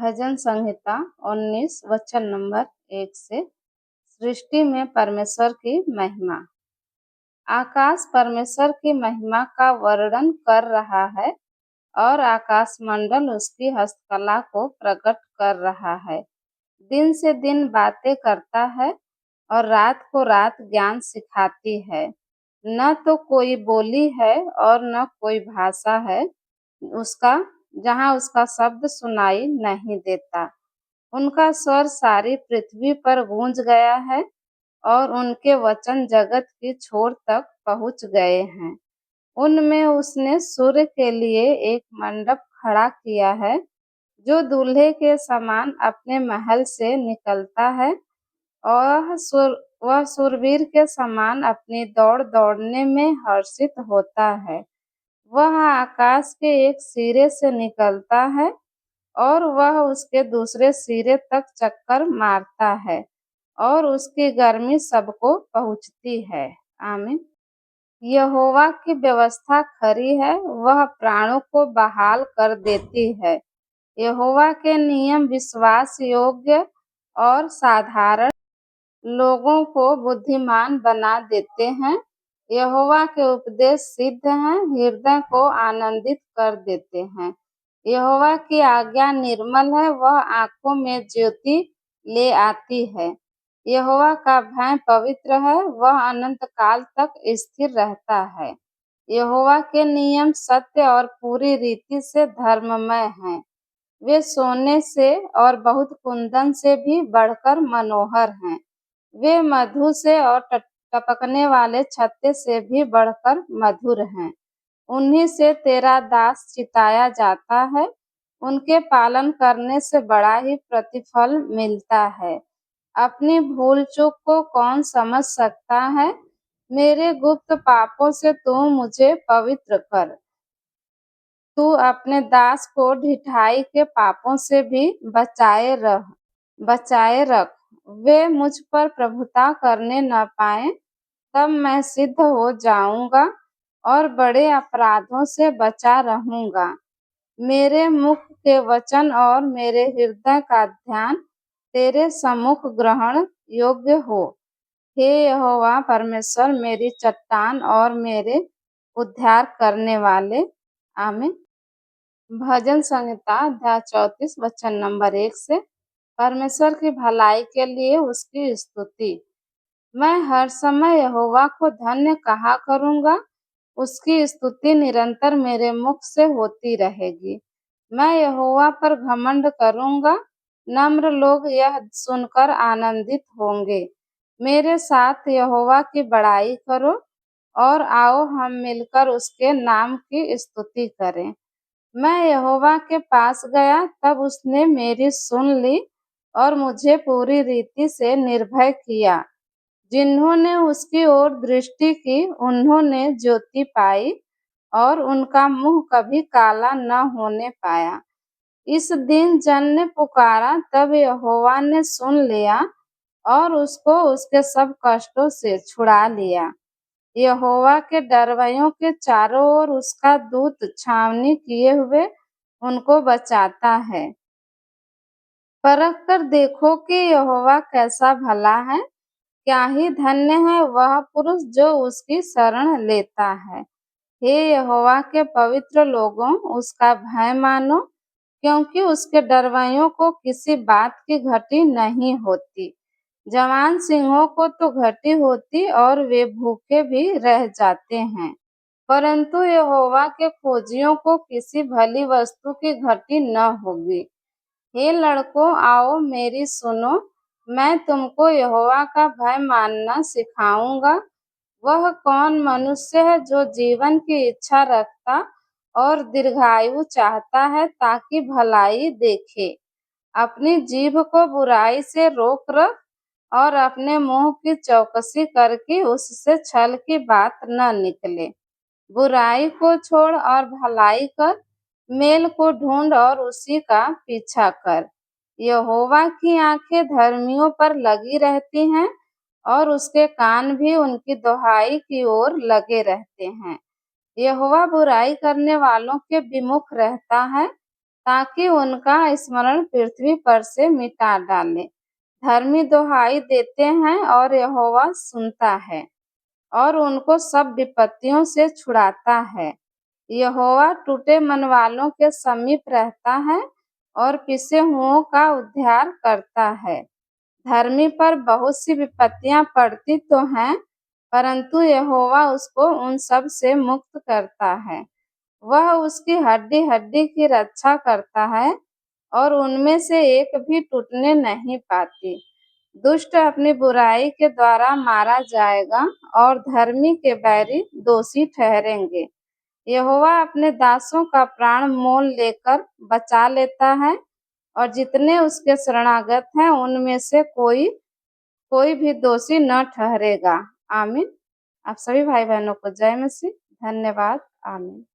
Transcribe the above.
भजन संहिता 19 वचन नंबर 1 से सृष्टि में परमेश्वर की महिमा। आकाश परमेश्वर की महिमा का वर्णन कर रहा है और आकाशमंडल उसकी हस्तकला को प्रकट कर रहा है। दिन से दिन बातें करता है और रात को रात ज्ञान सिखाती है। न तो कोई बोली है और न कोई भाषा है उसका जहाँ उसका शब्द सुनाई नहीं देता। उनका स्वर सारी पृथ्वी पर गूंज गया है और उनके वचन जगत की छोर तक पहुँच गए हैं। उनमें उसने सूर्य के लिए एक मंडप खड़ा किया है, जो दूल्हे के समान अपने महल से निकलता है और वह शूरवीर के समान अपनी दौड़ दौड़ने में हर्षित होता है। वह आकाश के एक सिरे से निकलता है और वह उसके दूसरे सिरे तक चक्कर मारता है और उसकी गर्मी सबको पहुँचती है। आमीन। यहोवा की व्यवस्था खरी है, वह प्राणों को बहाल कर देती है। यहोवा के नियम विश्वास योग्य और साधारण लोगों को बुद्धिमान बना देते हैं। यहोवा के उपदेश सिद्ध हैं, हृदय को आनंदित कर देते हैं। यहोवा की आज्ञा निर्मल है, वह आंखों में ज्योति ले आती है। यहोवा का भय पवित्र है, वह अनंत काल तक स्थिर रहता है। यहोवा के नियम सत्य और पूरी रीति से धर्ममय हैं। वे सोने से और बहुत कुंदन से भी बढ़कर मनोहर हैं। वे मधु से और टपकने वाले छत्ते से भी बढ़कर मधुर हैं। उन्हीं से तेरा दास चिताया जाता है। उनके पालन करने से बड़ा ही प्रतिफल मिलता है। अपनी भूल चूक को कौन समझ सकता है? मेरे गुप्त पापों से तू मुझे पवित्र कर। तू अपने दास को ढिठाई के पापों से भी बचाए रख। वे मुझ पर प्रभुता करने न पाएं, तब मैं सिद्ध हो जाऊंगा और बड़े अपराधों से बचा रहूंगा। मेरे मुख के वचन और मेरे हृदय का ध्यान तेरे सम्मुख ग्रहण योग्य हो। हे यहोवा परमेश्वर, मेरी चट्टान और मेरे उद्धार करने वाले। आमीन। भजन संहिता अध्याय 34 वचन नंबर 1 से परमेश्वर की भलाई के लिए उसकी स्तुति। मैं हर समय यहोवा को धन्य कहा करूंगा, उसकी स्तुति निरंतर मेरे मुख से होती रहेगी। मैं यहोवा पर घमंड करूंगा, नम्र लोग यह सुनकर आनंदित होंगे। मेरे साथ यहोवा की बड़ाई करो और आओ हम मिलकर उसके नाम की स्तुति करें। मैं यहोवा के पास गया, तब उसने मेरी सुन ली और मुझे पूरी रीति से निर्भय किया। जिन्होंने उसकी ओर दृष्टि की, उन्होंने ज्योति पाई और उनका मुंह कभी काला न होने पाया। इस दिन जन ने पुकारा, तब यहोवा ने सुन लिया और उसको उसके सब कष्टों से छुड़ा लिया। यहोवा के डरवैयों के चारों ओर उसका दूत छावनी किए हुए उनको बचाता है। परख कर देखो कि यहोवा कैसा भला है, क्या ही धन्य है वह पुरुष जो उसकी शरण लेता है। हे यहोवा के पवित्र लोगों, उसका भय मानो, क्योंकि उसके डरवैयों को किसी बात की घटी नहीं होती। जवान सिंहों को तो घटी होती और वे भूखे भी रह जाते हैं, परंतु यहोवा के खोजियों को किसी भली वस्तु की घटी न होगी। हे लड़कों, आओ मेरी सुनो, मैं तुमको यहोवा का भय मानना सिखाऊंगा। वह कौन मनुष्य है जो जीवन की इच्छा रखता और दीर्घायु चाहता है, ताकि भलाई देखे। अपनी जीभ को बुराई से रोक रख और अपने मुंह की चौकसी करके उससे छल की बात न निकले। बुराई को छोड़ और भलाई कर, मेल को ढूंढ और उसी का पीछा कर। यहोवा की आंखें धर्मियों पर लगी रहती हैं और उसके कान भी उनकी दुहाई की ओर लगे रहते हैं। यहोवा बुराई करने वालों के विमुख रहता है ताकि उनका स्मरण पृथ्वी पर से मिटा डाले। धर्मी दुहाई देते हैं और यहोवा सुनता है और उनको सब विपत्तियों से छुड़ाता है। यहोवा टूटे मन वालों के समीप रहता है और पिसे हुओं का उद्धार करता है। धर्मी पर बहुत सी विपत्तियां पड़ती तो हैं, परंतु यहोवा उसको उन सब से मुक्त करता है। वह उसकी हड्डी-हड्डी की रक्षा करता है और उनमें से एक भी टूटने नहीं पाती। दुष्ट अपनी बुराई के द्वारा मारा जाएगा और धर्मी के बैरी दोषी ठहरेंगे। यहोवा अपने दासों का प्राण मोल लेकर बचा लेता है और जितने उसके शरणागत हैं उनमें से कोई कोई भी दोषी न ठहरेगा। आमीन। आप सभी भाई बहनों को जय मसीह। धन्यवाद। आमीन।